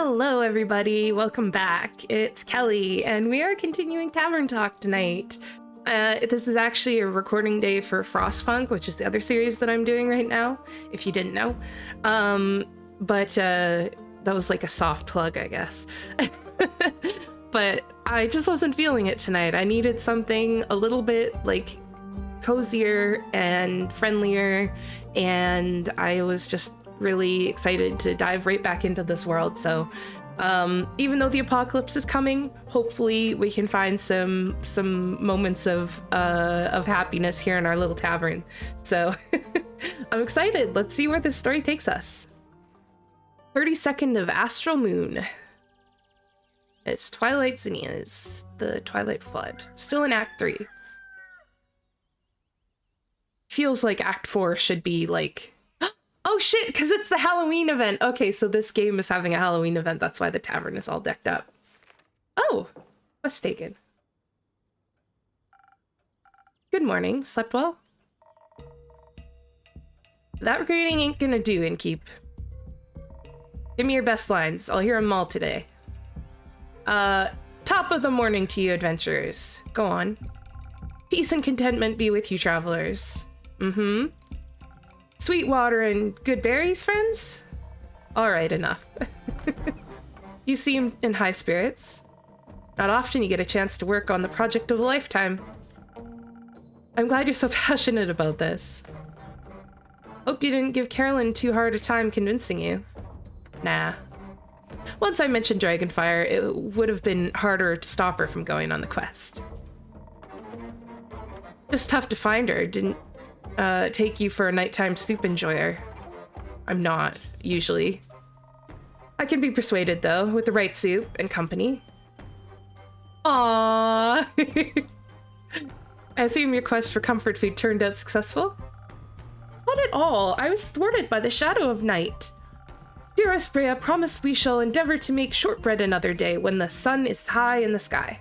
Hello, everybody. Welcome back. It's Kelly, and we are continuing Tavern Talk tonight. This is actually a recording day for Frostpunk, which is the other series that I'm doing right now, if you didn't know. But that was like a soft plug, I guess. But I just wasn't feeling it tonight. I needed something a little bit like cozier and friendlier, and I was just really excited to dive right back into this world. So even though the apocalypse is coming, hopefully we can find some moments of happiness here in our little tavern. So I'm excited. Let's see where this story takes us. 32nd of Astral Moon. It's Twilight Zinnias, the Twilight Flood. Still in Act 3. Feels like Act 4 should be like... Oh shit, because it's the Halloween event. Okay, so this game is having a Halloween event. That's why the tavern is all decked up. Oh, quest taken. Good morning. Slept well? That greeting ain't gonna do, Innkeep. Give me your best lines. I'll hear them all today. Top of the morning to you, adventurers. Go on. Peace and contentment be with you, travelers. Mm-hmm. Sweet water and good berries, friends? Alright, enough. You seem in high spirits. Not often you get a chance to work on the project of a lifetime. I'm glad you're so passionate about this. Hope you didn't give Carolyn too hard a time convincing you. Nah. Once I mentioned Dragonfire, it would have been harder to stop her from going on the quest. Just tough to find her, didn't take you for a nighttime soup enjoyer. I'm not, usually. I can be persuaded, though, with the right soup and company. Aww. I assume your quest for comfort food turned out successful? Not at all. I was thwarted by the shadow of night. Dear Esprea promised we shall endeavor to make shortbread another day when the sun is high in the sky.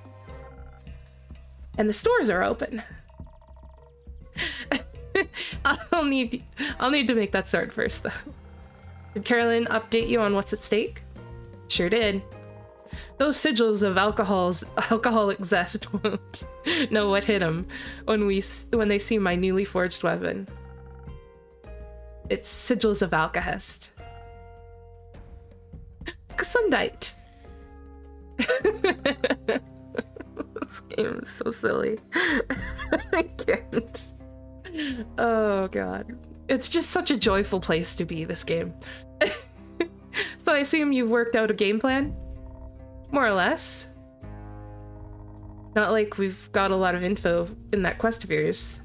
And the stores are open. I'll need to make that sword first, though. Did Carolyn update you on what's at stake? Sure did. Those sigils of alcoholic zest won't know what hit them when they see my newly forged weapon. It's sigils of alkahest. Gesundheit. This game is so silly. I can't. Oh god. It's just such a joyful place to be, this game. So I assume you've worked out a game plan? More or less. Not like we've got a lot of info in that quest of yours.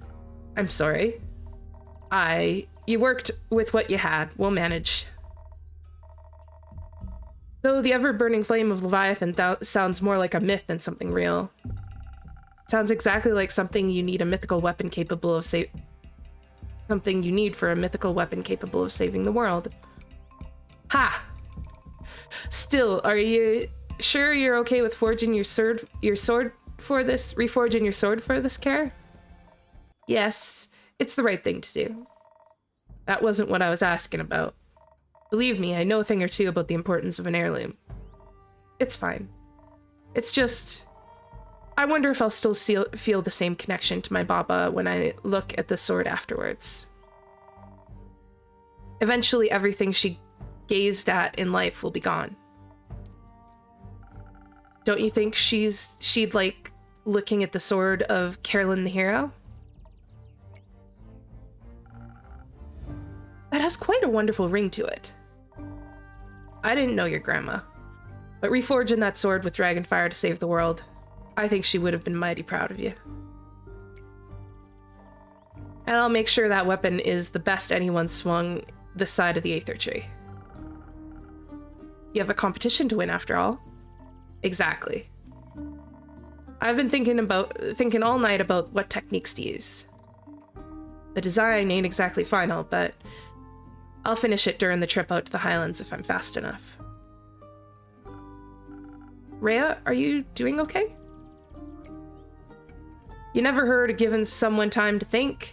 I'm sorry. You worked with what you had. We'll manage. Though the ever-burning flame of Leviathan sounds more like a myth than something real. Sounds exactly like something you need a mythical weapon capable of something you need for a mythical weapon capable of saving the world. Ha! Still, are you sure you're okay with reforging your sword for this care? Yes, it's the right thing to do. That wasn't what I was asking about. Believe me, I know a thing or two about the importance of an heirloom. It's fine. It's just... I wonder if I'll still feel the same connection to my Baba when I look at the sword afterwards. Eventually, everything she gazed at in life will be gone. Don't you think she'd like looking at the sword of Carolyn the hero? That has quite a wonderful ring to it. I didn't know your grandma, but reforging that sword with Dragonfire to save the world, I think she would have been mighty proud of you. And I'll make sure that weapon is the best anyone swung this side of the Aether Tree. You have a competition to win, after all. Exactly. I've been thinking all night about what techniques to use. The design ain't exactly final, but I'll finish it during the trip out to the Highlands if I'm fast enough. Rhea, are you doing okay? You never heard of giving someone time to think?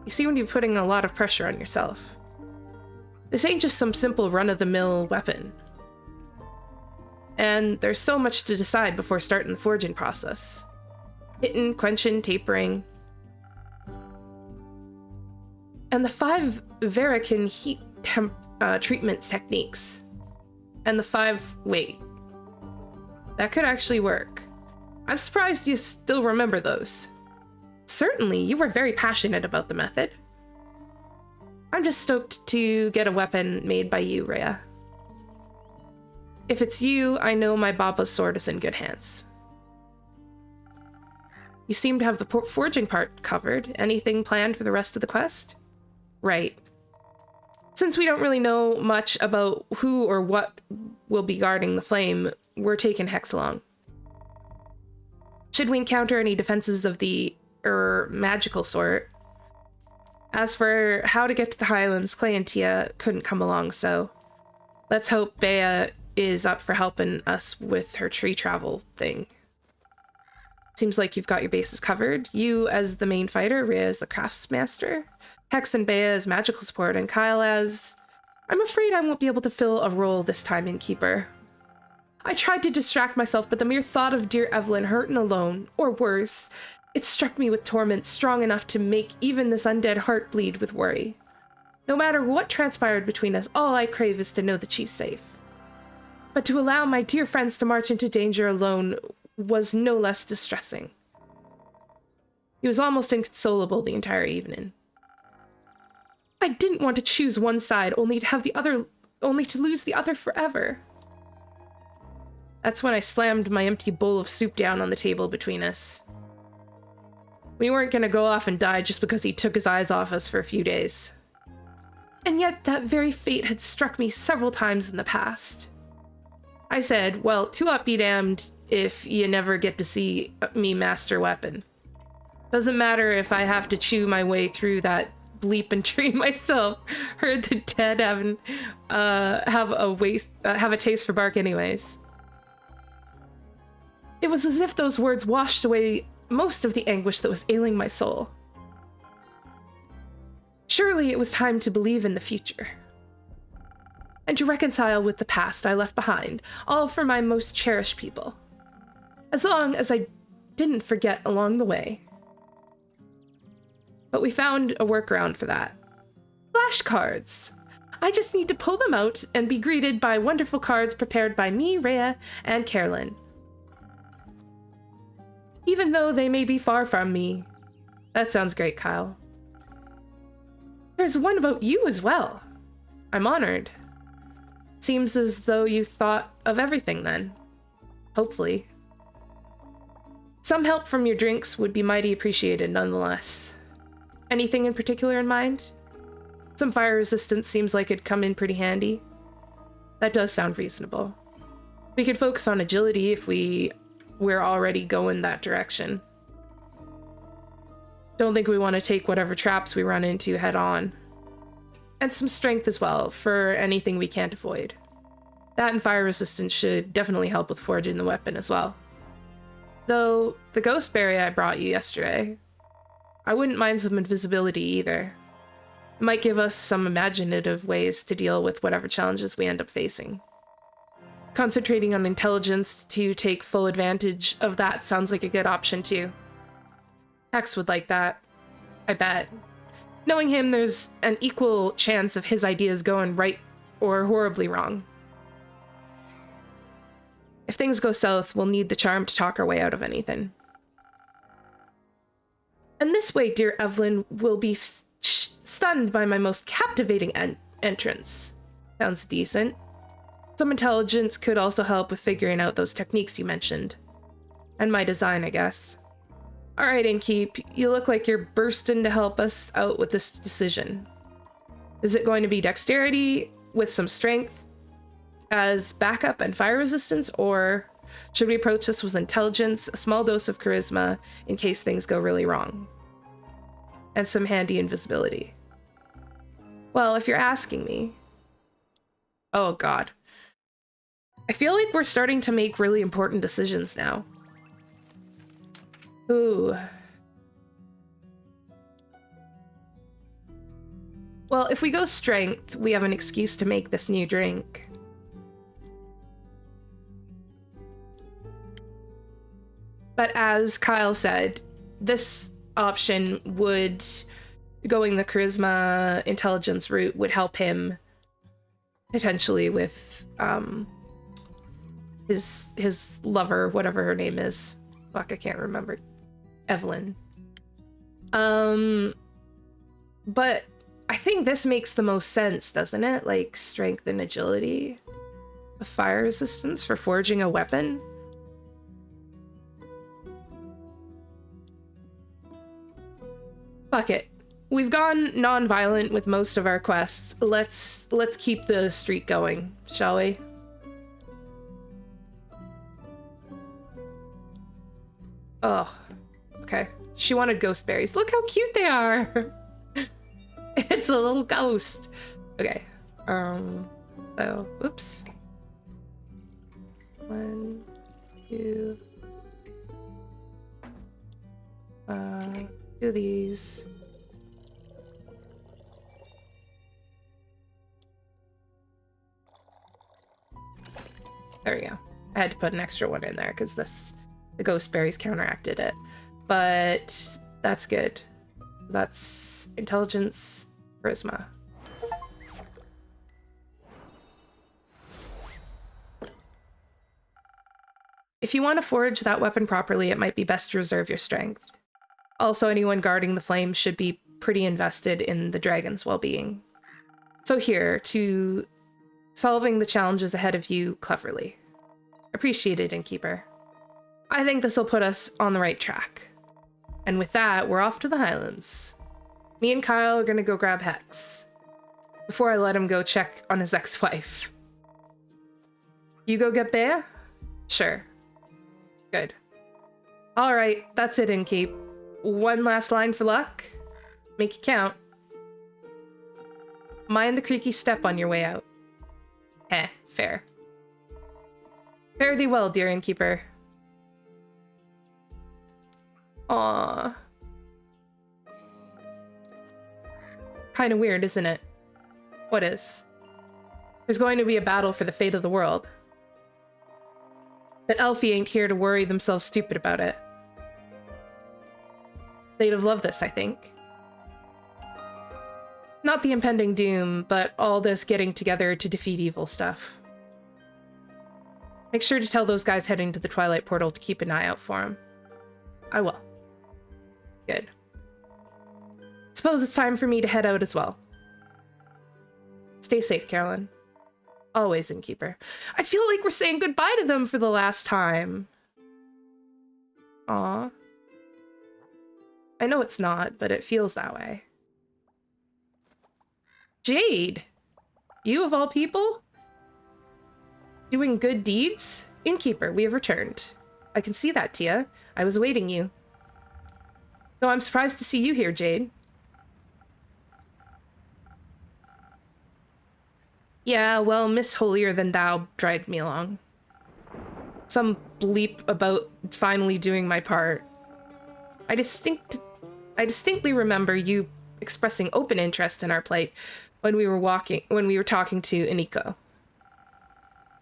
You seem to be putting a lot of pressure on yourself. This ain't just some simple run-of-the-mill weapon. And there's so much to decide before starting the forging process. Hitting, quenching, tapering. And the 5 Verican heat treatment techniques. And the 5... wait. That could actually work. I'm surprised you still remember those. Certainly, you were very passionate about the method. I'm just stoked to get a weapon made by you, Rhea. If it's you, I know my Baba's sword is in good hands. You seem to have the forging part covered. Anything planned for the rest of the quest? Right. Since we don't really know much about who or what will be guarding the flame, we're taking Hex along. Should we encounter any defenses of the magical sort? As for how to get to the Highlands, Clay and Tia couldn't come along, so let's hope Bea is up for helping us with her tree travel thing. Seems like you've got your bases covered. You as the main fighter, Rhea as the craftsmaster, Hex and Bea as magical support, and Kyle as... I'm afraid I won't be able to fill a role this time, Innkeeper. I tried to distract myself, but the mere thought of dear Evelyn hurting alone, or worse, it struck me with torment strong enough to make even this undead heart bleed with worry. No matter what transpired between us, all I crave is to know that she's safe. But to allow my dear friends to march into danger alone was no less distressing. He was almost inconsolable the entire evening. I didn't want to choose one side, only to lose the other forever. That's when I slammed my empty bowl of soup down on the table between us. We weren't gonna go off and die just because he took his eyes off us for a few days. And yet that very fate had struck me several times in the past. I said, well, 2 up be damned if you never get to see me master weapon. Doesn't matter if I have to chew my way through that bleeping tree myself. Heard the dead have a taste for bark anyways. It was as if those words washed away most of the anguish that was ailing my soul. Surely it was time to believe in the future. And to reconcile with the past I left behind, all for my most cherished people. As long as I didn't forget along the way. But we found a workaround for that. Flashcards! I just need to pull them out and be greeted by wonderful cards prepared by me, Rhea, and Carolyn. Even though they may be far from me. That sounds great, Kyle. There's one about you as well. I'm honored. Seems as though you thought of everything then. Hopefully. Some help from your drinks would be mighty appreciated nonetheless. Anything in particular in mind? Some fire resistance seems like it'd come in pretty handy. That does sound reasonable. We could focus on agility if we're already going that direction. Don't think we want to take whatever traps we run into head on. And some strength as well, for anything we can't avoid. That and fire resistance should definitely help with forging the weapon as well. Though, the ghost berry I brought you yesterday, I wouldn't mind some invisibility either. It might give us some imaginative ways to deal with whatever challenges we end up facing. Concentrating on intelligence to take full advantage of that sounds like a good option too. Hex would like that, I bet. Knowing him, there's an equal chance of his ideas going right or horribly wrong. If things go south, we'll need the charm to talk our way out of anything. And this way, dear Evelyn will be stunned by my most captivating entrance. Sounds decent. Some intelligence could also help with figuring out those techniques you mentioned. And my design, I guess. Alright, Innkeep, you look like you're bursting to help us out with this decision. Is it going to be dexterity with some strength as backup and fire resistance, or should we approach this with intelligence, a small dose of charisma in case things go really wrong, and some handy invisibility? Well, if you're asking me... Oh god. I feel like we're starting to make really important decisions now. Ooh. Well, if we go strength, we have an excuse to make this new drink. But as Kyle said, this option would, going the charisma intelligence route, would help him potentially with his lover, whatever her name is. Fuck, I can't remember. Evelyn. But I think this makes the most sense, doesn't it? Like, strength and agility with fire resistance for forging a weapon. Fuck it. We've gone non-violent with most of our quests. Let's keep the streak going, shall we? Oh, okay. She wanted ghost berries. Look how cute they are. It's a little ghost. Okay. So, oops. 1, 2. Do these. There we go. I had to put an extra one in there because the ghost berries counteracted it. But that's good. That's intelligence, charisma. If you want to forge that weapon properly, it might be best to reserve your strength. Also, anyone guarding the flames should be pretty invested in the dragon's well-being. So here, to solving the challenges ahead of you cleverly. Appreciate it, Innkeeper. I think this will put us on the right track. And with that, we're off to the Highlands. Me and Kyle are gonna go grab Hex before I let him go check on his ex-wife. You go get Bea? Sure. Good. All right, that's it, Innkeep. One last line for luck. Make it count. Mind the creaky step on your way out. Fair. Fare thee well, dear Innkeeper. Aww. Kinda weird, isn't it? What is? There's going to be a battle for the fate of the world. But Elfie ain't here to worry themselves stupid about it. They'd have loved this, I think. Not the impending doom, but all this getting together to defeat evil stuff. Make sure to tell those guys heading to the Twilight Portal to keep an eye out for him. I will. Good. Suppose it's time for me to head out as well. Stay safe, Carolyn. Always, Innkeeper. I feel like we're saying goodbye to them for the last time. Aw. I know it's not, but it feels that way. Jade! You of all people? Doing good deeds? Innkeeper, we have returned. I can see that, Tia. I was awaiting you. Though I'm surprised to see you here, Jade. Yeah, well, Miss Holier Than Thou dragged me along. Some bleep about finally doing my part. I distinctly remember you expressing open interest in our plight when we were talking to Iniko.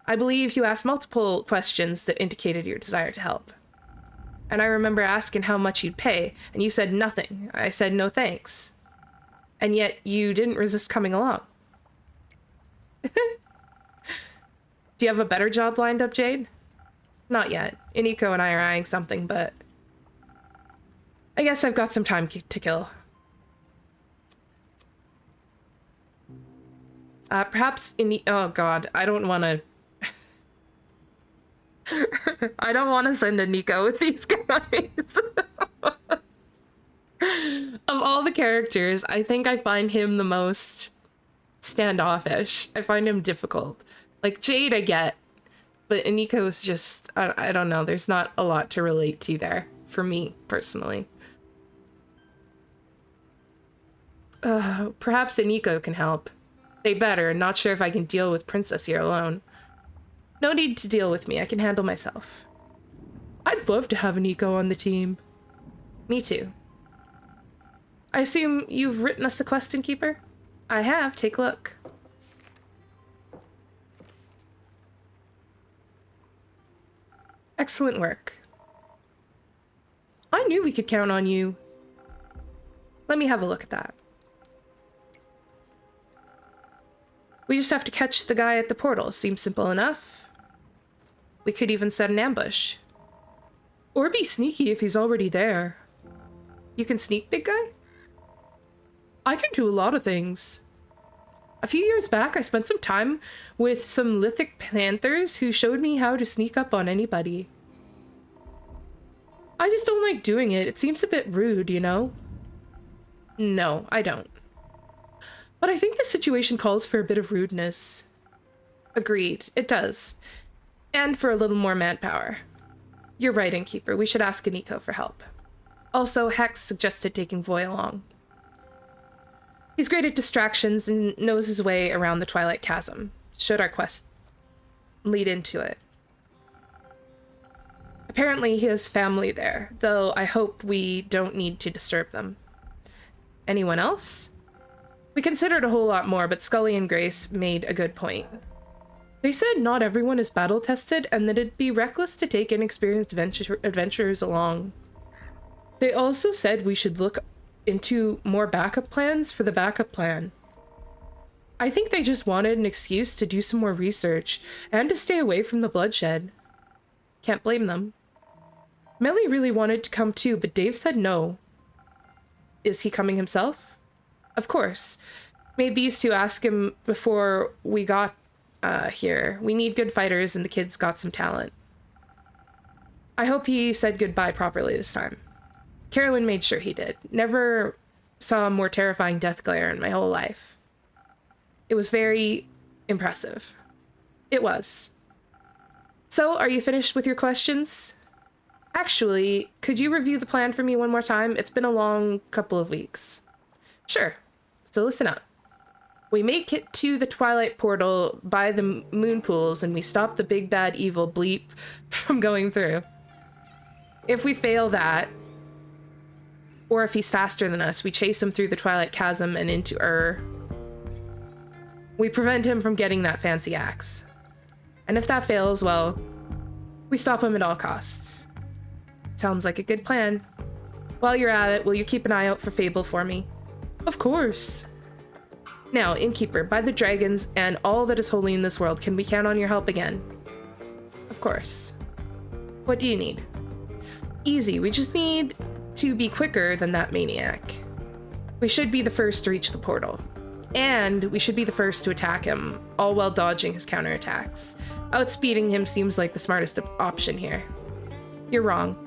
I believe you asked multiple questions that indicated your desire to help. And I remember asking how much you'd pay, and you said nothing. I said no thanks. And yet you didn't resist coming along. Do you have a better job lined up, Jade? Not yet. Iniko and I are eyeing something, but I guess I've got some time to kill. Perhaps oh god, I don't want to I don't want to send a Nico with these guys. Of all the characters, I think I find him the most standoffish. I find him difficult. Like, Jade I get, but Iniko is just, I don't know, there's not a lot to relate to there, for me, personally. Perhaps Iniko can help. They better, not sure if I can deal with Princess here alone. No need to deal with me, I can handle myself. I'd love to have Iniko on the team. Me too. I assume you've written us a quest, Innkeeper? I have, take a look. Excellent work. knew we could count on you. Let me have a look at that. We just have to catch the guy at the portal. Seems simple enough. We could even set an ambush. Or be sneaky if he's already there. You can sneak, big guy? I can do a lot of things. A few years back, I spent some time with some lithic panthers who showed me how to sneak up on anybody. I just don't like doing it. It seems a bit rude, you know? No, I don't. But I think the situation calls for a bit of rudeness. Agreed, it does. And for a little more manpower. You're right, Innkeeper. We should ask Aniko for help. Also, Hex suggested taking Voy along. He's great at distractions and knows his way around the Twilight Chasm, should our quest lead into it. Apparently he has family there, though I hope we don't need to disturb them. Anyone else? We considered a whole lot more, but Scully and Grace made a good point. They said not everyone is battle-tested and that it'd be reckless to take inexperienced adventurers along. They also said we should look into more backup plans for the backup plan. I think they just wanted an excuse to do some more research and to stay away from the bloodshed. Can't blame them. Melli really wanted to come too, but Dave said no. Is he coming himself? Of course. Made these two ask him before we got here. We need good fighters and the kid's got some talent. I hope he said goodbye properly this time. Carolyn made sure he did. Never saw a more terrifying death glare in my whole life. It was very impressive. It was. So, are you finished with your questions? Actually, could you review the plan for me one more time? It's been a long couple of weeks. Sure. So listen up. We make it to the Twilight Portal by the moon pools and we stop the big bad evil Bleep from going through. If we fail that, or if he's faster than us, we chase him through the Twilight Chasm and into Ur. We prevent him from getting that fancy axe. And if that fails, well, we stop him at all costs. Sounds like a good plan. While you're at it, will you keep an eye out for Fable for me? Of course. Now, Innkeeper, by the dragons and all that is holy in this world, can we count on your help again? Of course. What do you need? Easy, we just need to be quicker than that maniac. We should be the first to reach the portal. And we should be the first to attack him, all while dodging his counterattacks. Outspeeding him seems like the smartest option here. You're wrong.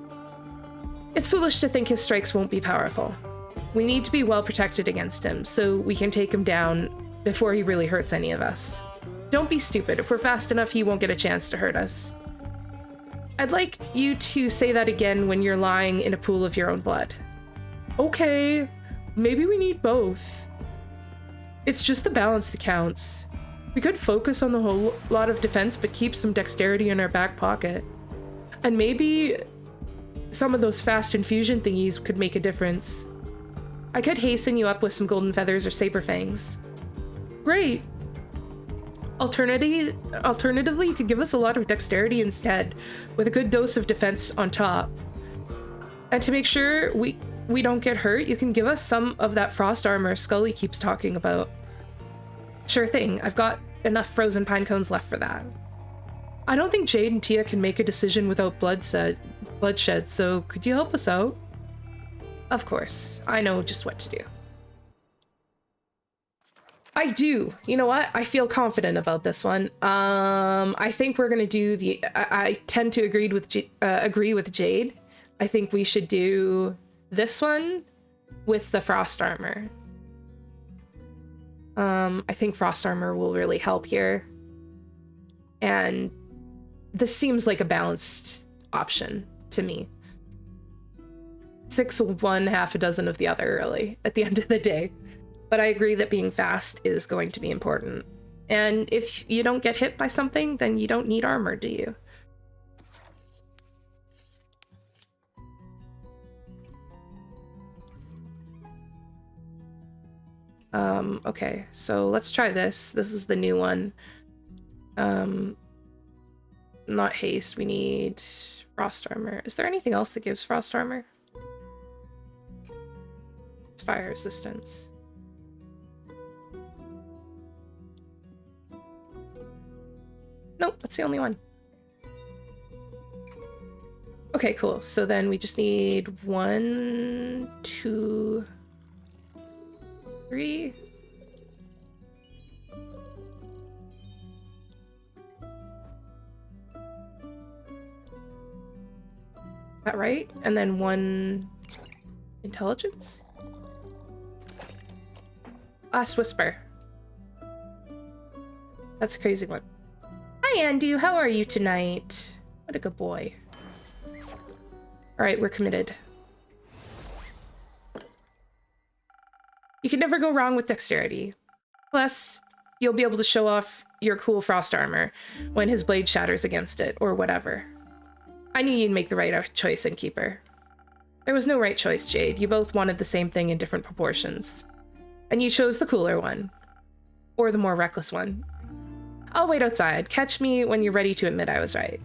It's foolish to think his strikes won't be powerful. We need to be well protected against him, so we can take him down before he really hurts any of us. Don't be stupid. If we're fast enough, he won't get a chance to hurt us. I'd like you to say that again when you're lying in a pool of your own blood. Okay, maybe we need both. It's just the balance that counts. We could focus on the whole lot of defense, but keep some dexterity in our back pocket. And maybe some of those fast infusion thingies could make a difference. I could hasten you up with some golden feathers or saber fangs. Great. Alternatively, you could give us a lot of dexterity instead, with a good dose of defense on top. And to make sure we don't get hurt, you can give us some of that frost armor Scully keeps talking about. Sure thing, I've got enough frozen pine cones left for that. I don't think Jade and Tia can make a decision without bloodshed, so could you help us out? Of course, I know just what to do. I do. You know what? I feel confident about this one. I think we're gonna do the. I tend to agree with Jade. I think we should do this one with the frost armor. I think frost armor will really help here, and this seems like a balanced option to me. 6 of one, half a dozen of the other, really, at the end of the day. But I agree that being fast is going to be important. And if you don't get hit by something, then you don't need armor, do you? Okay, so let's try this. This is the new one. Not haste, we need frost armor. Is there anything else that gives frost armor? It's fire resistance. Nope, that's the only one. Okay, cool. So then we just need 1, 2, 3. That right? And then 1 intelligence? Last whisper. That's a crazy one. Hi, Andy. How are you tonight? What a good boy. All right, we're committed. You can never go wrong with dexterity. Plus, you'll be able to show off your cool frost armor when his blade shatters against it, or whatever. I knew you'd make the right choice, Innkeeper. There was no right choice, Jade. You both wanted the same thing in different proportions. And you chose the cooler one. Or the more reckless one. I'll wait outside. Catch me when you're ready to admit I was right.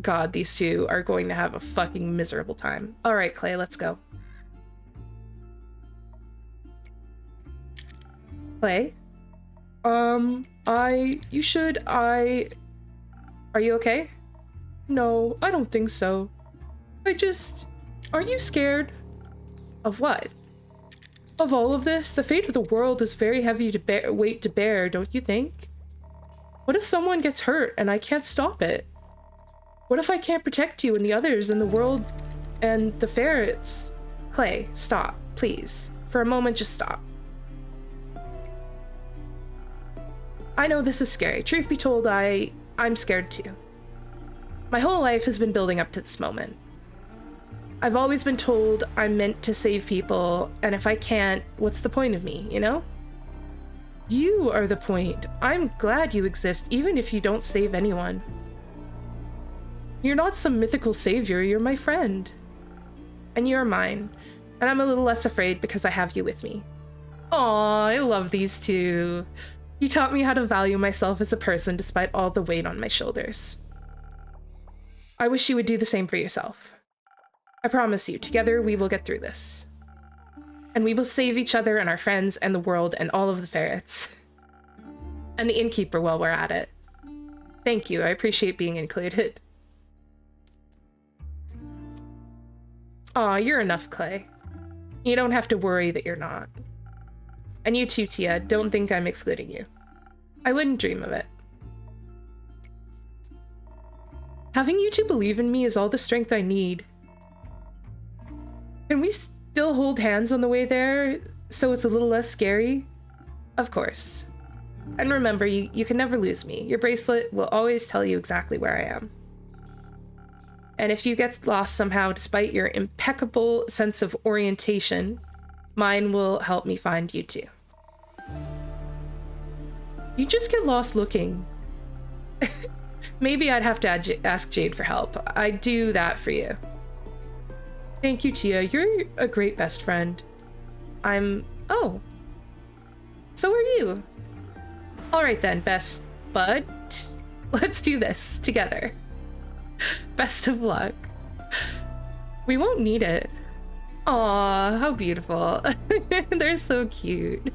God, these two are going to have a fucking miserable time. All right, Clay, let's go. Clay? Are you okay? No, I don't think so. Aren't you scared? Of what? Of all of this? The fate of the world is very heavy weight to bear, don't you think? What if someone gets hurt and I can't stop it? What if I can't protect you and the others and the world and the ferrets? Clay, stop, please. For a moment, just stop. I know this is scary. Truth be told, I'm scared too. My whole life has been building up to this moment. I've always been told I'm meant to save people, and if I can't, what's the point of me, you know? You are the point. I'm glad you exist, even if you don't save anyone. You're not some mythical savior, you're my friend. And you're mine. And I'm a little less afraid because I have you with me. Aw, I love these two. You taught me how to value myself as a person despite all the weight on my shoulders. I wish you would do the same for yourself. I promise you, together we will get through this. And we will save each other and our friends and the world and all of the ferrets. And the Innkeeper while we're at it. Thank you, I appreciate being included. Aw, you're enough, Clay. You don't have to worry that you're not. And you too, Tia, don't think I'm excluding you. I wouldn't dream of it. Having you two believe in me is all the strength I need. Can we still hold hands on the way there, so it's a little less scary? Of course. And remember, you can never lose me. Your bracelet will always tell you exactly where I am. And if you get lost somehow, despite your impeccable sense of orientation, mine will help me find you too. You just get lost looking. Maybe I'd have to ask Jade for help. I'd do that for you. Thank you, Tia. You're a great best friend. Oh. So are you. All right then, best bud. Let's do this together. Best of luck. We won't need it. Aw, how beautiful. They're so cute.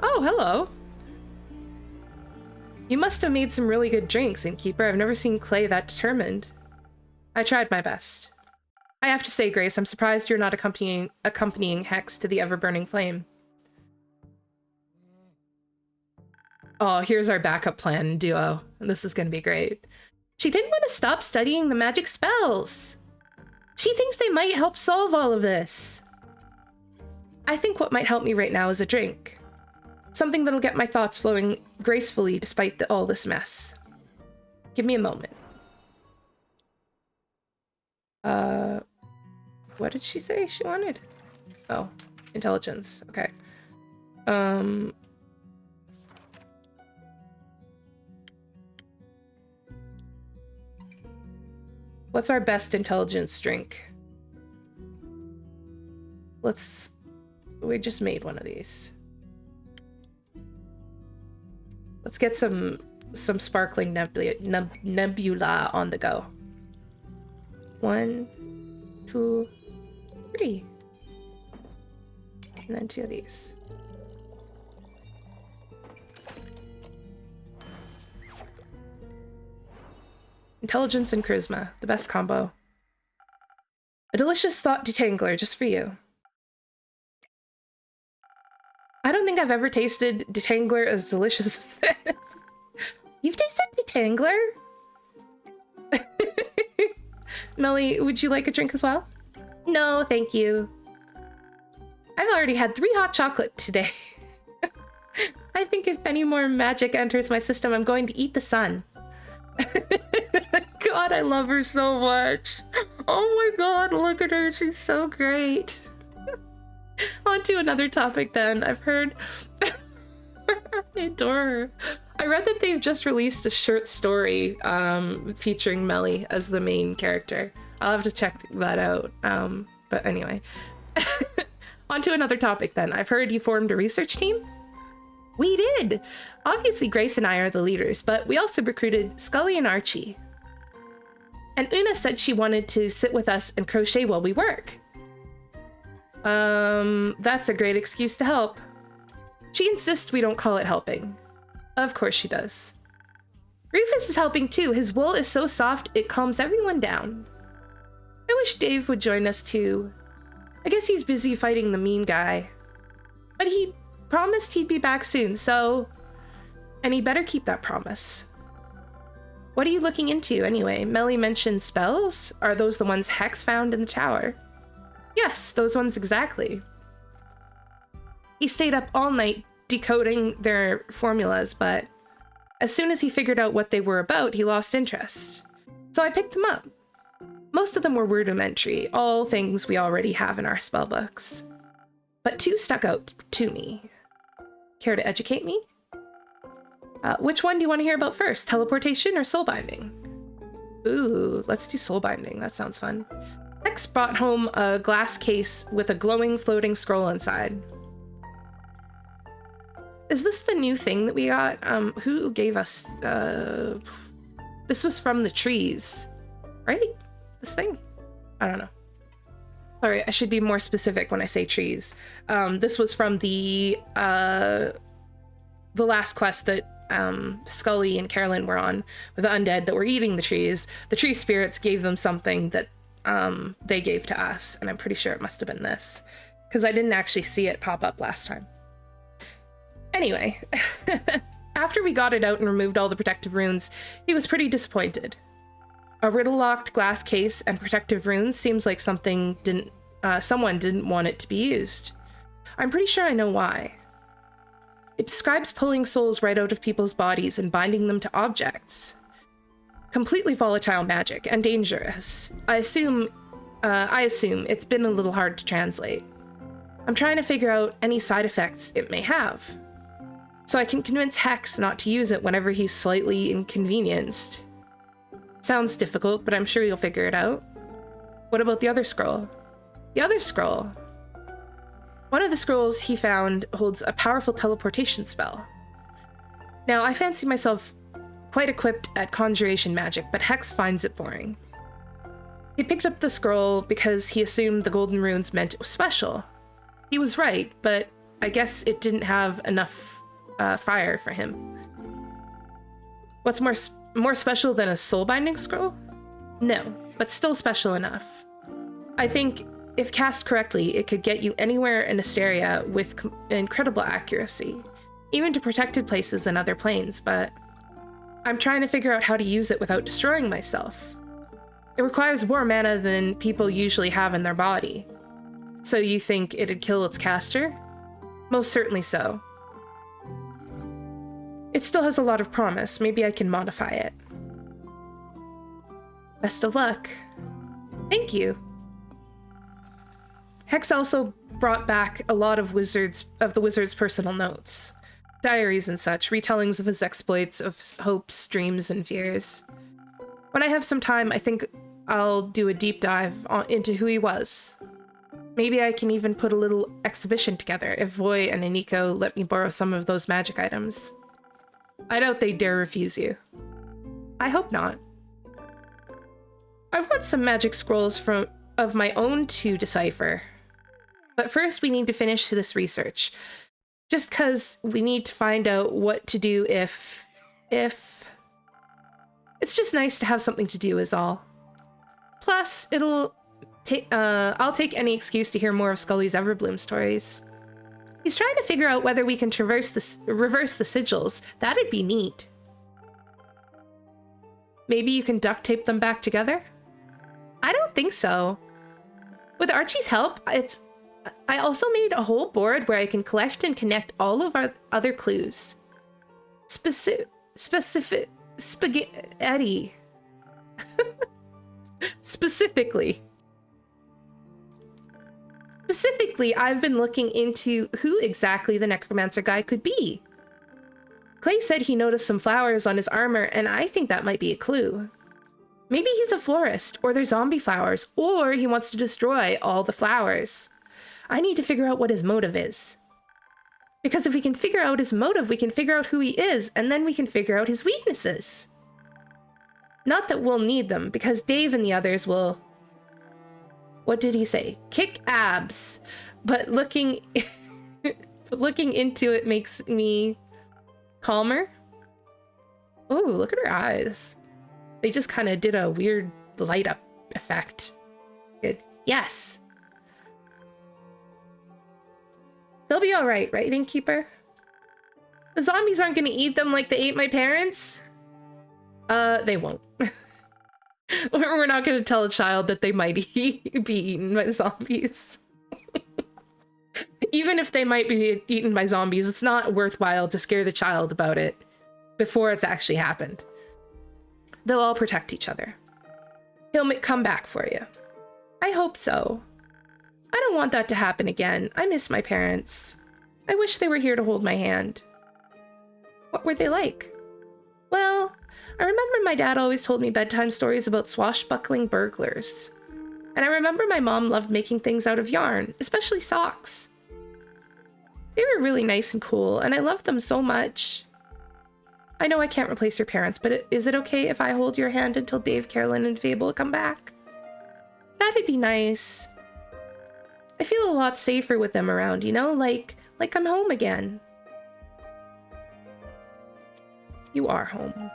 Oh, hello. You must have made some really good drinks, Innkeeper. I've never seen Clay that determined. I tried my best. I have to say, Grace, I'm surprised you're not accompanying Hex to the ever-burning flame. Oh, here's our backup plan duo. This is gonna be great. She didn't want to stop studying the magic spells. She thinks they might help solve all of this. I think what might help me right now is a drink. Something that'll get my thoughts flowing gracefully despite all this mess. Give me a moment. What did she say she wanted? Oh, intelligence. Okay. What's our best intelligence drink? We just made one of these. Let's get some sparkling nebula on the go. 1, 2, 3. And then 2 of these. Intelligence and charisma, the best combo. A delicious thought detangler just for you. I don't think I've ever tasted detangler as delicious as this. You've tasted detangler? Melli, would you like a drink as well? No, thank you. I've already had 3 hot chocolate today. I think if any more magic enters my system, I'm going to eat the sun. God, I love her so much. Oh my god, look at her. She's so great. On to another topic then. I've heard... I adore her. I read that they've just released a short story featuring Melli as the main character. I'll have to check that out. But anyway. On to another topic then. I've heard you formed a research team? We did! Obviously Grace and I are the leaders, but we also recruited Scully and Archie. And Una said she wanted to sit with us and crochet while we work. That's a great excuse to help. She insists we don't call it helping. Of course she does. Rufus is helping too. His wool is so soft, it calms everyone down. I wish Dave would join us too. I guess he's busy fighting the mean guy. But he promised he'd be back soon, so... And he better keep that promise. What are you looking into, anyway? Melli mentioned spells? Are those the ones Hex found in the tower? Yes, those ones exactly. He stayed up all night decoding their formulas, but as soon as he figured out what they were about, he lost interest. So I picked them up. Most of them were rudimentary, all things we already have in our spellbooks. But 2 stuck out to me. Care to educate me? Which one do you want to hear about first? Teleportation or soulbinding? Ooh, let's do soulbinding. That sounds fun. Hex brought home a glass case with a glowing floating scroll inside. Is this the new thing that we got? Who gave us... This was from the trees, right? This thing? I don't know. Sorry, I should be more specific when I say trees. This was from the last quest that Scully and Carolyn were on with the undead that were eating the trees. The tree spirits gave them something that they gave to us, and I'm pretty sure it must have been this, because I didn't actually see it pop up last time. Anyway, after we got it out and removed all the protective runes, he was pretty disappointed. A riddle-locked glass case and protective runes seems like someone didn't want it to be used. I'm pretty sure I know why. It describes pulling souls right out of people's bodies and binding them to objects. Completely volatile magic and dangerous. I assume it's been a little hard to translate. I'm trying to figure out any side effects it may have, so I can convince Hex not to use it whenever he's slightly inconvenienced. Sounds difficult, but I'm sure you'll figure it out. What about the other scroll? The other scroll? One of the scrolls he found holds a powerful teleportation spell. Now, I fancy myself quite equipped at conjuration magic, but Hex finds it boring. He picked up the scroll because he assumed the golden runes meant it was special. He was right, but I guess it didn't have enough fire for him. What's more special than a soul-binding scroll? No, but still special enough. I think if cast correctly, it could get you anywhere in Asteria with incredible accuracy, even to protected places and other planes, but I'm trying to figure out how to use it without destroying myself. It requires more mana than people usually have in their body. So you think it'd kill its caster? Most certainly so. It still has a lot of promise. Maybe I can modify it. Best of luck. Thank you. Hex also brought back a lot of the wizard's personal notes. Diaries and such, retellings of his exploits, of hopes, dreams, and fears. When I have some time, I think I'll do a deep dive into who he was. Maybe I can even put a little exhibition together if Voy and Aniko let me borrow some of those magic items. I doubt they'd dare refuse you. I hope not. I want some magic scrolls of my own to decipher. But first we need to finish this research. Just because we need to find out what to do if... It's just nice to have something to do is all. Plus, I'll take any excuse to hear more of Scully's Everbloom stories. He's trying to figure out whether we can reverse the sigils. That'd be neat. Maybe you can duct tape them back together? I don't think so. With Archie's help, I also made a whole board where I can collect and connect all of our other clues. Specific spaghetti. Specifically, I've been looking into who exactly the necromancer guy could be. Clay said he noticed some flowers on his armor, and I think that might be a clue. Maybe he's a florist, or they're zombie flowers, or he wants to destroy all the flowers. I need to figure out what his motive is. Because if we can figure out his motive, we can figure out who he is, and then we can figure out his weaknesses. Not that we'll need them, because Dave and the others will... What did he say? Kick abs. But looking into it makes me calmer. Oh, look at her eyes. They just kind of did a weird light up effect. Good. Yes. They'll be all right, right, Innkeeper? The zombies aren't going to eat them like they ate my parents? They won't. We're not going to tell a child that they might be eaten by zombies. Even if they might be eaten by zombies, it's not worthwhile to scare the child about it before it's actually happened. They'll all protect each other. He'll come back for you. I hope so. I don't want that to happen again. I miss my parents. I wish they were here to hold my hand. What were they like? Well, I remember my dad always told me bedtime stories about swashbuckling burglars. And I remember my mom loved making things out of yarn, especially socks. They were really nice and cool, and I loved them so much. I know I can't replace your parents, but is it okay if I hold your hand until Dave, Carolyn, and Fable come back? That'd be nice. I feel a lot safer with them around, you know? Like I'm home again. You are home.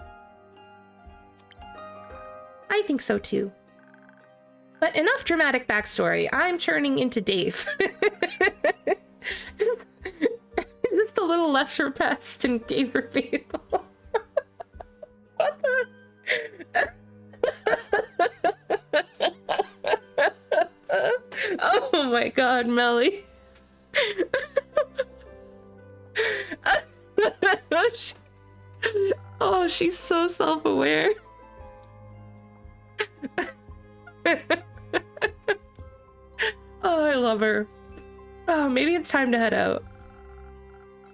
I think so too. But enough dramatic backstory. I'm churning into Dave. Just a little less repressed and gave her Fable. What the? Oh my god, Melli. Oh, she's so self-aware. Oh, I love her. Oh, maybe it's time to head out.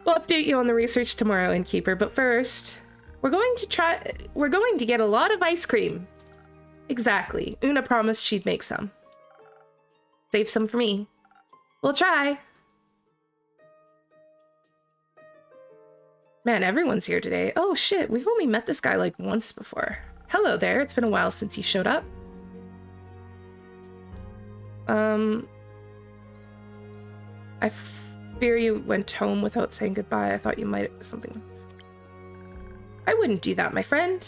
We'll update you on the research tomorrow, Innkeeper, but first, we're going to get a lot of ice cream. Exactly. Una promised she'd make some. Save some for me. We'll try. Man, everyone's here today. Oh shit, we've only met this guy like once before. Hello there, it's been a while since you showed up. I fear you went home without saying goodbye. I thought you might something. I wouldn't do that, my friend.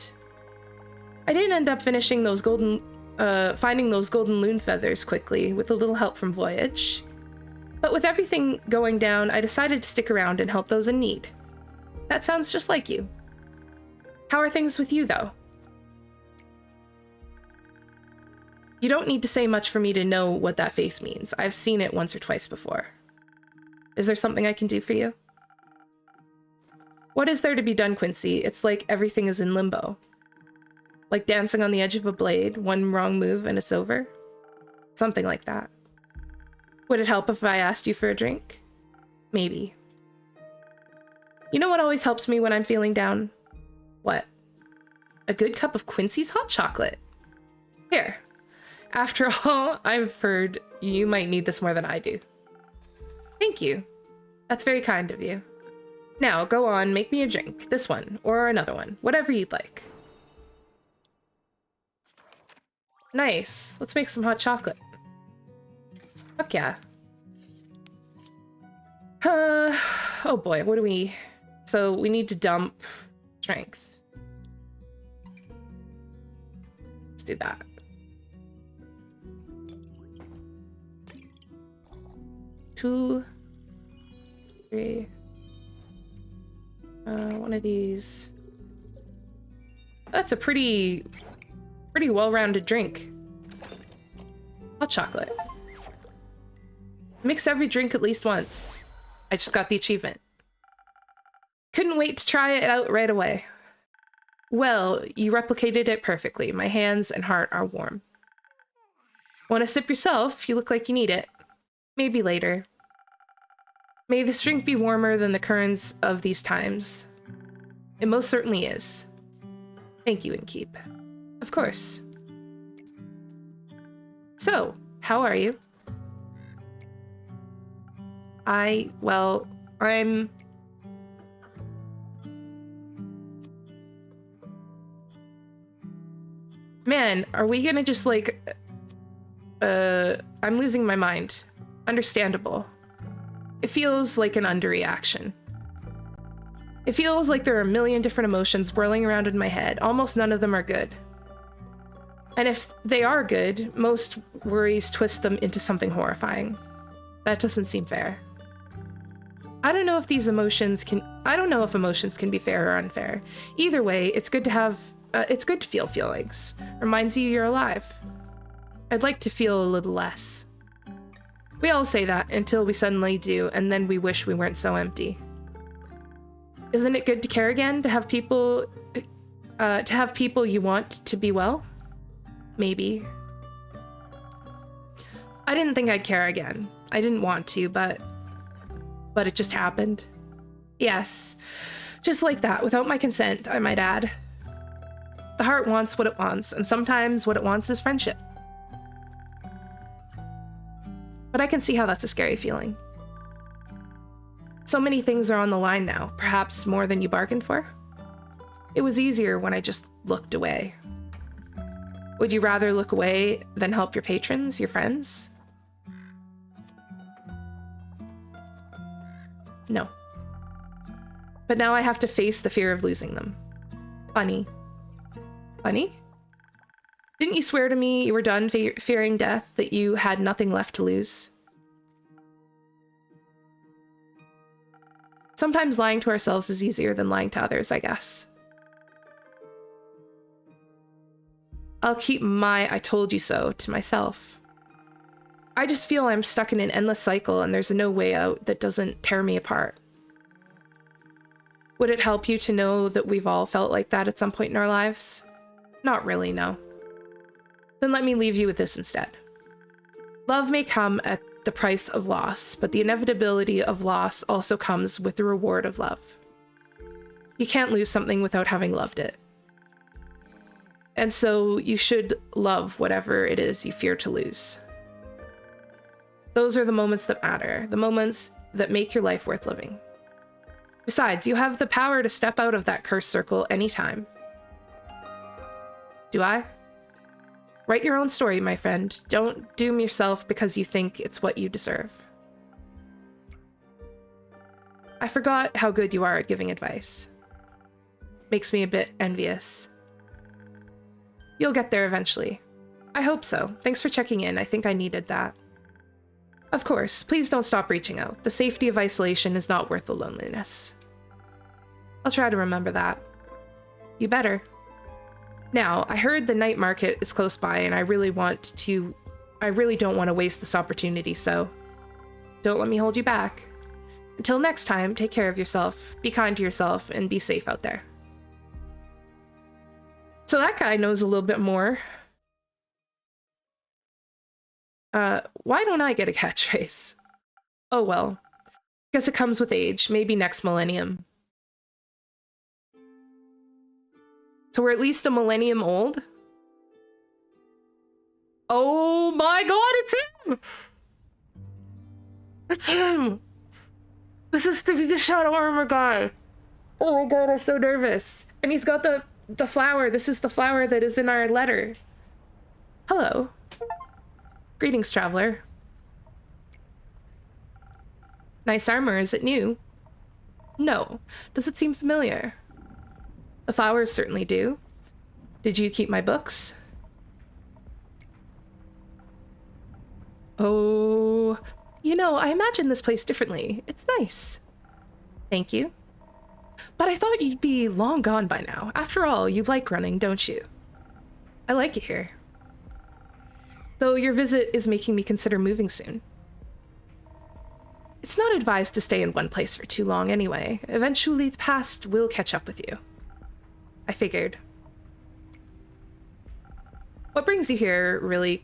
I didn't end up finishing those finding those golden loon feathers quickly with a little help from Voyage. But with everything going down, I decided to stick around and help those in need. That sounds just like you. How are things with you, though? You don't need to say much for me to know what that face means. I've seen it once or twice before. Is there something I can do for you? What is there to be done, Quincey? It's like everything is in limbo. Like dancing on the edge of a blade, one wrong move and it's over? Something like that. Would it help if I asked you for a drink? Maybe. You know what always helps me when I'm feeling down? What? A good cup of Quincey's hot chocolate. Here. After all, I've heard you might need this more than I do. Thank you. That's very kind of you. Now, go on, make me a drink. This one, or another one. Whatever you'd like. Nice. Let's make some hot chocolate. Fuck yeah. Oh boy, what do we... So we need to dump strength. Let's do that. Two, three. One of these. That's a pretty well-rounded drink. Hot chocolate. Mix every drink at least once. I just got the achievement. Couldn't wait to try it out right away. Well, you replicated it perfectly. My hands and heart are warm. Want to sip yourself? You look like you need it. Maybe later. May this drink be warmer than the currents of these times. It most certainly is. Thank you, Innkeeper. Of course. So, how are you? I'm... Man, are we gonna just like... I'm losing my mind. Understandable. It feels like an underreaction. It feels like there are a million different emotions whirling around in my head. Almost none of them are good. And if they are good, most worries twist them into something horrifying. That doesn't seem fair. I don't know if emotions can be fair or unfair. Either way, it's good to feel feelings. Reminds you you're alive. I'd like to feel a little less. We all say that until we suddenly do, and then we wish we weren't so empty. Isn't it good to care again? To have people you want to be well? Maybe. I didn't think I'd care again. I didn't want to, but it just happened. Yes, just like that, without my consent, I might add. The heart wants what it wants, and sometimes what it wants is friendship. But I can see how that's a scary feeling. So many things are on the line now, perhaps more than you bargained for. It was easier when I just looked away. Would you rather look away than help your patrons, your friends? No. But now I have to face the fear of losing them. Funny. Funny? Didn't you swear to me you were done fearing death, that you had nothing left to lose? Sometimes lying to ourselves is easier than lying to others, I guess. I'll keep my "I told you so" to myself. I just feel I'm stuck in an endless cycle and there's no way out that doesn't tear me apart. Would it help you to know that we've all felt like that at some point in our lives? Not really, no. Then let me leave you with this instead. Love may come at the price of loss, but the inevitability of loss also comes with the reward of love. You can't lose something without having loved it. And so you should love whatever it is you fear to lose. Those are the moments that matter, the moments that make your life worth living. Besides, you have the power to step out of that cursed circle anytime. Do I? Write your own story, my friend. Don't doom yourself because you think it's what you deserve. I forgot how good you are at giving advice. Makes me a bit envious. You'll get there eventually. I hope so. Thanks for checking in. I think I needed that. Of course, please don't stop reaching out. The safety of isolation is not worth the loneliness. I'll try to remember that. You better. Now, I heard the night market is close by and I really don't want to waste this opportunity, so don't let me hold you back. Until next time, take care of yourself, be kind to yourself, and be safe out there. So that guy knows a little bit more. Why don't I get a catchphrase? Oh well. Guess it comes with age, maybe next millennium. So we're at least a millennium old? Oh my god, it's him! It's him! This is to be the shadow armor guy. Oh my god, I'm so nervous. And he's got the flower. This is the flower that is in our letter. Hello. Greetings, traveler. Nice armor, is it new? No. Does it seem familiar? The flowers certainly do. Did you keep my books? Oh, I imagine this place differently. It's nice. Thank you. But I thought you'd be long gone by now. After all, you like running, don't you? I like it here. Though your visit is making me consider moving soon. It's not advised to stay in one place for too long anyway. Eventually, the past will catch up with you. I figured. What brings you here, really,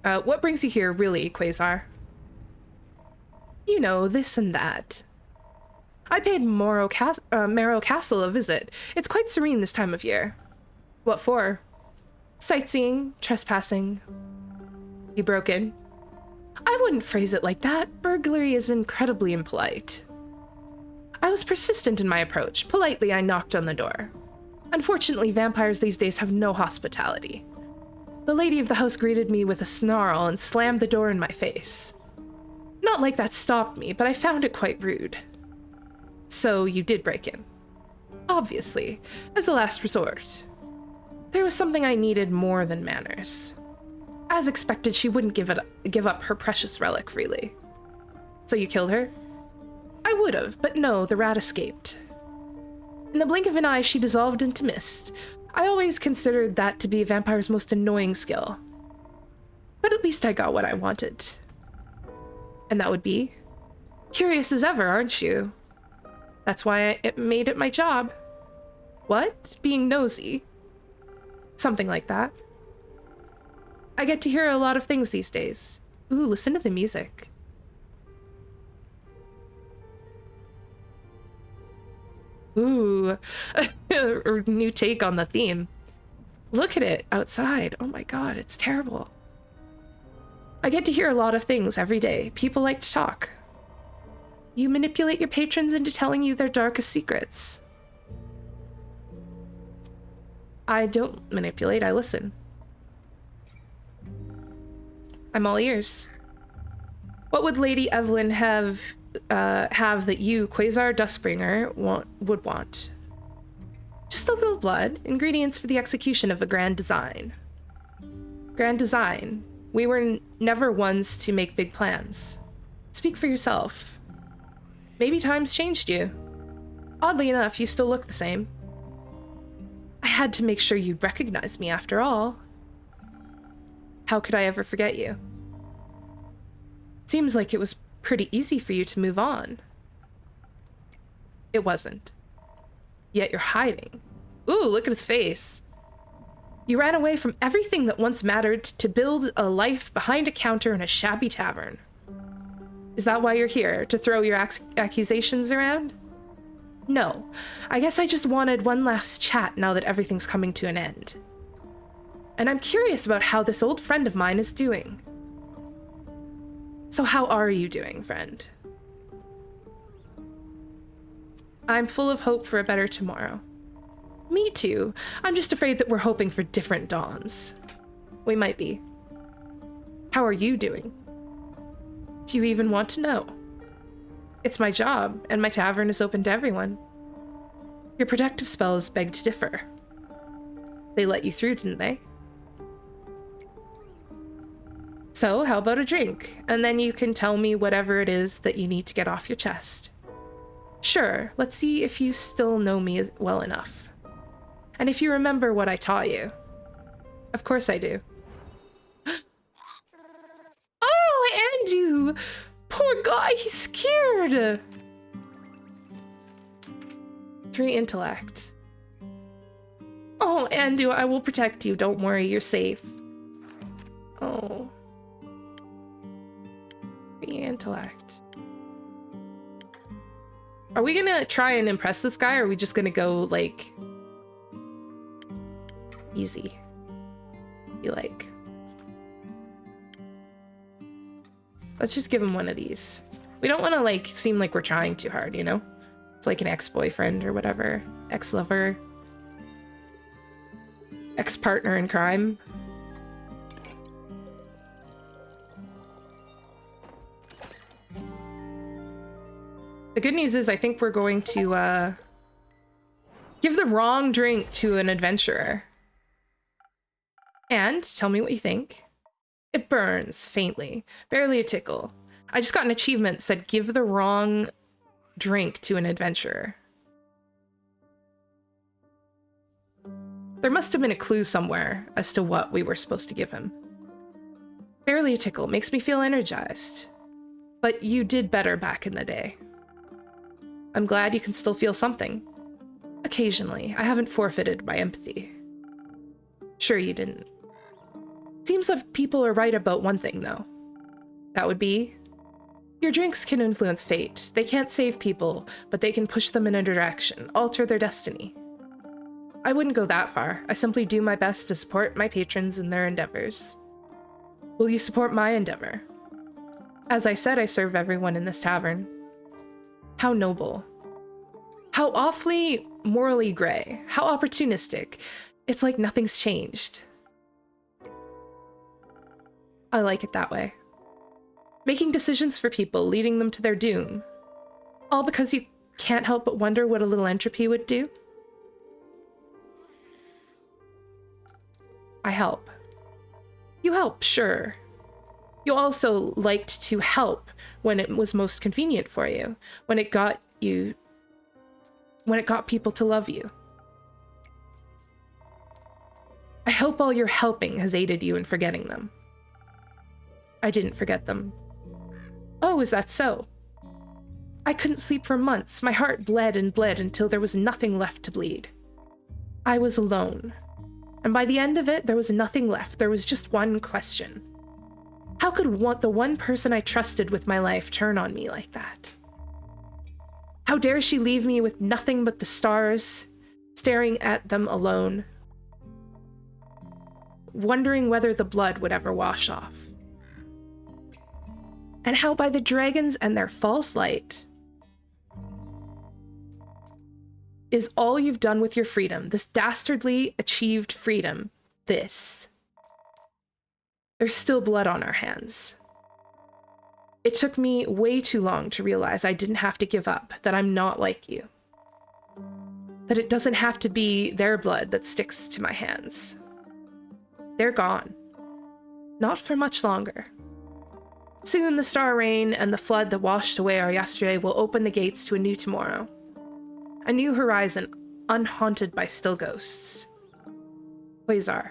Quasar? This and that. I paid Marrow Castle a visit. It's quite serene this time of year. What for? Sightseeing, trespassing. You broke in? I wouldn't phrase it like that. Burglary is incredibly impolite. I was persistent in my approach. Politely, I knocked on the door. Unfortunately, vampires these days have no hospitality. The lady of the house greeted me with a snarl and slammed the door in my face. Not like that stopped me, but I found it quite rude. So you did break in. Obviously, as a last resort. There was something I needed more than manners. As expected, she wouldn't give up her precious relic freely. So you killed her? I would have, but no, the rat escaped. In the blink of an eye, she dissolved into mist. I always considered that to be a vampire's most annoying skill. But at least I got what I wanted. And that would be? Curious as ever, aren't you? That's why I made it my job. What? Being nosy? Something like that. I get to hear a lot of things these days. Ooh, listen to the music. Ooh, a new take on the theme. Look at it outside. Oh my god, it's terrible. I get to hear a lot of things every day. People like to talk. You manipulate your patrons into telling you their darkest secrets. I don't manipulate, I listen. I'm all ears. What would Lady Evelyn have that you, Quasar Dustbringer, would want? Just a little blood, ingredients for the execution of a grand design. Grand design. We were never ones to make big plans. Speak for yourself. Maybe times changed you. Oddly enough, you still look the same. I had to make sure you'd recognize me after all. How could I ever forget you? Seems like it was pretty easy for you to move on. It wasn't. Yet you're hiding. Ooh, look at his face. You ran away from everything that once mattered to build a life behind a counter in a shabby tavern. Is that why you're here? To throw your accusations around? No. I guess I just wanted one last chat now that everything's coming to an end. And I'm curious about how this old friend of mine is doing. So how are you doing, friend? I'm full of hope for a better tomorrow. Me too. I'm just afraid that we're hoping for different dawns. We might be. How are you doing? Do you even want to know? It's my job, and my tavern is open to everyone. Your protective spells beg to differ. They let you through, didn't they? So, how about a drink? And then you can tell me whatever it is that you need to get off your chest. Sure, let's see if you still know me well enough. And if you remember what I taught you. Of course I do. Oh, Andrew! Poor guy, he's scared! 3 intellect. Oh, Andrew, I will protect you. Don't worry, you're safe. Oh. 3 intellect. Are we gonna try and impress this guy, or are we just gonna go, like, easy? Be like, let's just give him one of these. We don't want to, like, seem like we're trying too hard, you know? It's like an ex-boyfriend or whatever. Ex-lover. Ex-partner in crime. The good news is I think we're going to give the wrong drink to an adventurer. And tell me what you think. It burns faintly, barely a tickle. I just got an achievement that said give the wrong drink to an adventurer. There must have been a clue somewhere as to what we were supposed to give him. Barely a tickle makes me feel energized. But you did better back in the day. I'm glad you can still feel something. Occasionally, I haven't forfeited my empathy. Sure you didn't. Seems like people are right about one thing, though. That would be, your drinks can influence fate. They can't save people, but they can push them in a direction, alter their destiny. I wouldn't go that far. I simply do my best to support my patrons in their endeavors. Will you support my endeavor? As I said, I serve everyone in this tavern. How noble. How awfully morally gray. How opportunistic. It's like nothing's changed. I like it that way. Making decisions for people, leading them to their doom. All because you can't help but wonder what a little entropy would do? I help. You help, sure. You also liked to help when it was most convenient for you, when it got people to love you. I hope all your helping has aided you in forgetting them. I didn't forget them. Oh, is that so? I couldn't sleep for months. My heart bled and bled until there was nothing left to bleed. I was alone. And by the end of it, there was nothing left. There was just one question. How could the one person I trusted with my life turn on me like that? How dare she leave me with nothing but the stars, staring at them alone, wondering whether the blood would ever wash off? And how by the dragons and their false light is all you've done with your freedom, this dastardly achieved freedom, this. There's still blood on our hands. It took me way too long to realize I didn't have to give up, that I'm not like you. That it doesn't have to be their blood that sticks to my hands. They're gone. Not for much longer. Soon the star rain and the flood that washed away our yesterday will open the gates to a new tomorrow. A new horizon, unhaunted by still ghosts. Quasar.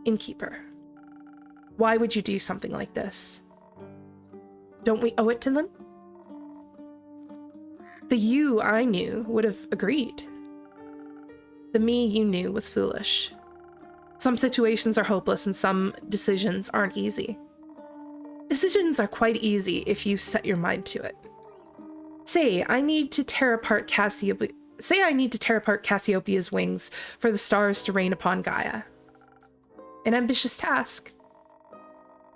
Innkeeper. Why would you do something like this? Don't we owe it to them? The you I knew would have agreed. The me you knew was foolish. Some situations are hopeless and some decisions aren't easy. Decisions are quite easy if you set your mind to it. Say I need to tear apart Cassiopeia's wings for the stars to rain upon Gaia. An ambitious task.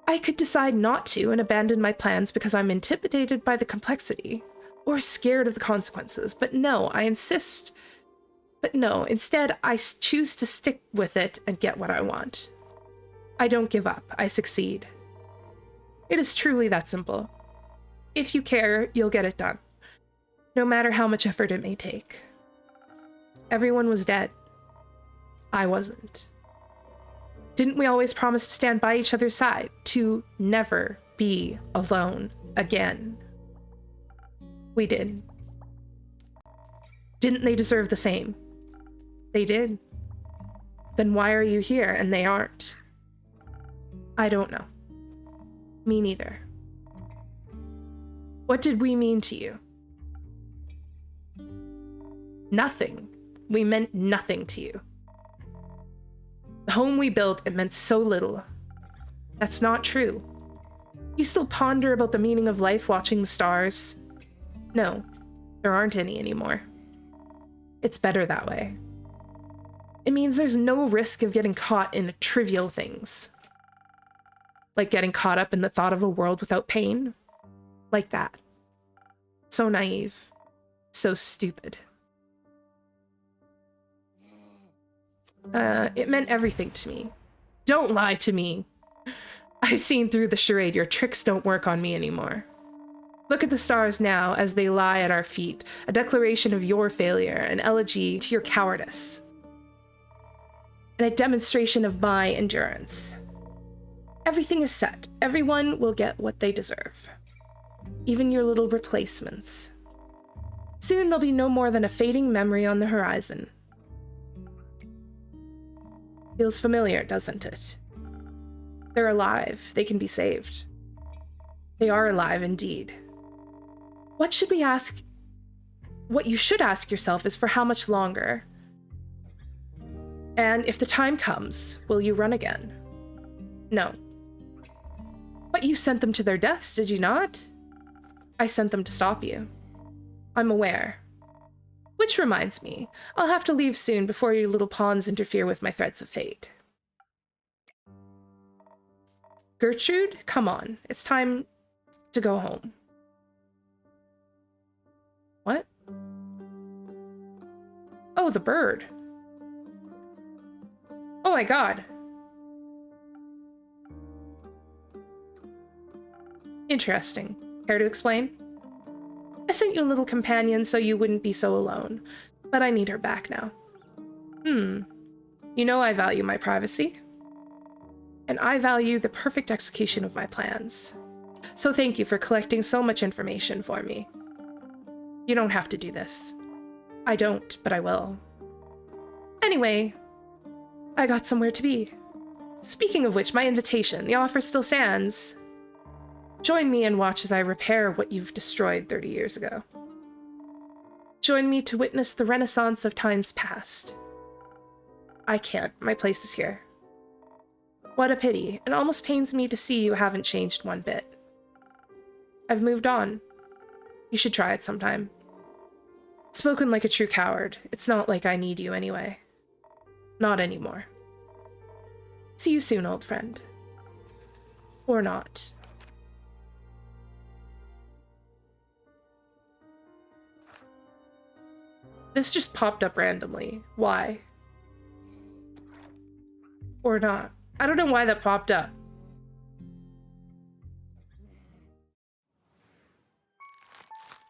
I could decide not to and abandon my plans because I'm intimidated by the complexity or scared of the consequences. But no, I insist. But no, instead, I choose to stick with it and get what I want. I don't give up. I succeed. It is truly that simple. If you care, you'll get it done. No matter how much effort it may take. Everyone was dead. I wasn't. Didn't we always promise to stand by each other's side? To never be alone again? We did. Didn't they deserve the same? They did. Then why are you here and they aren't? I don't know. Me neither. What did we mean to you? Nothing. We meant nothing to you. The home we built, it meant so little. That's not true. You still ponder about the meaning of life watching the stars? No, there aren't any anymore. It's better that way. It means there's no risk of getting caught in trivial things. Like getting caught up in the thought of a world without pain. Like that. So naive. So stupid. It meant everything to me. Don't lie to me. I've seen through the charade. Your tricks don't work on me anymore. Look at the stars now as they lie at our feet, a declaration of your failure, an elegy to your cowardice, and a demonstration of my endurance. Everything is set. Everyone will get what they deserve. Even your little replacements. Soon there'll be no more than a fading memory on the horizon. Feels familiar, doesn't it? They're alive. They can be saved. They are alive indeed. What you should ask yourself is for how much longer? And if the time comes, will you run again? No. But you sent them to their deaths, did you not? I sent them to stop you. I'm aware. Which reminds me, I'll have to leave soon before your little pawns interfere with my threads of fate. Gertrude, come on. It's time to go home. What? Oh, the bird. Oh my god. Interesting. Care to explain? I sent you a little companion so you wouldn't be so alone, but I need her back now. You know I value my privacy, and I value the perfect execution of my plans. So thank you for collecting so much information for me. You don't have to do this. I don't, but I will. Anyway, I got somewhere to be. Speaking of which, my invitation, the offer still stands. Join me and watch as I repair what you've destroyed 30 years ago. Join me to witness the renaissance of times past. I can't. My place is here. What a pity. It almost pains me to see you haven't changed one bit. I've moved on. You should try it sometime. Spoken like a true coward. It's not like I need you anyway. Not anymore. See you soon, old friend. Or not. This just popped up randomly. Why? Or not. I don't know why that popped up.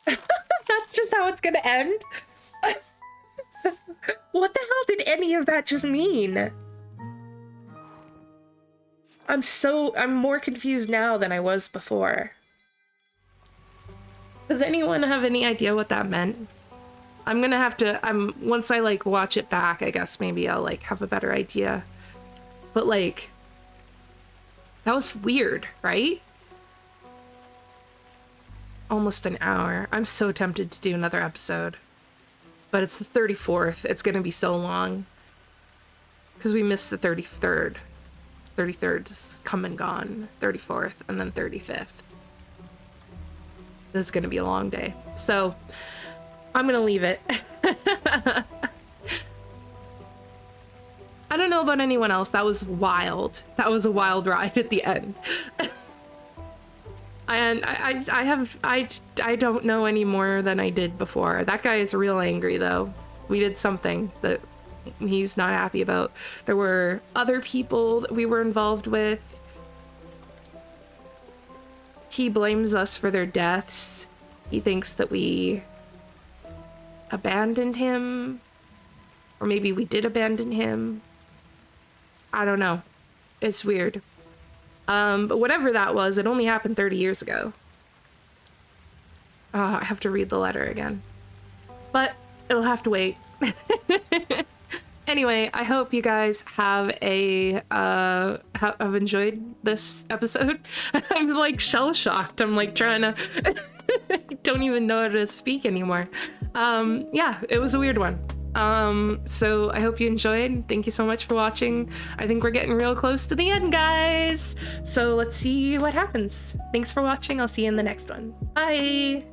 That's just how it's gonna end? What the hell did any of that just mean? I'm more confused now than I was before. Does anyone have any idea what that meant? I'm gonna have to, once I like watch it back, I guess maybe I'll like have a better idea. But like, that was weird, right? Almost an hour. I'm so tempted to do another episode. But it's the 34th. It's gonna be so long. Because we missed the 33rd. 33rd is come and gone. 34th, and then 35th. This is gonna be a long day. So, I'm gonna leave it. I don't know about anyone else. That was wild. That was a wild ride at the end. And I don't know any more than I did before. That guy is real angry though. We did something that he's not happy about. There were other people that we were involved with. He blames us for their deaths. He thinks that we abandoned him, or maybe we did abandon him. I don't know. It's weird. But whatever that was, it only happened 30 years ago. I have to read the letter again. But it'll have to wait. Anyway, I hope you guys have have enjoyed this episode. I'm like shell-shocked. I'm like trying to don't even know how to speak anymore. Yeah, it was a weird one. So I hope you enjoyed. Thank you so much for watching. I think we're getting real close to the end, guys. So let's see what happens. Thanks for watching. I'll see you in the next one. Bye.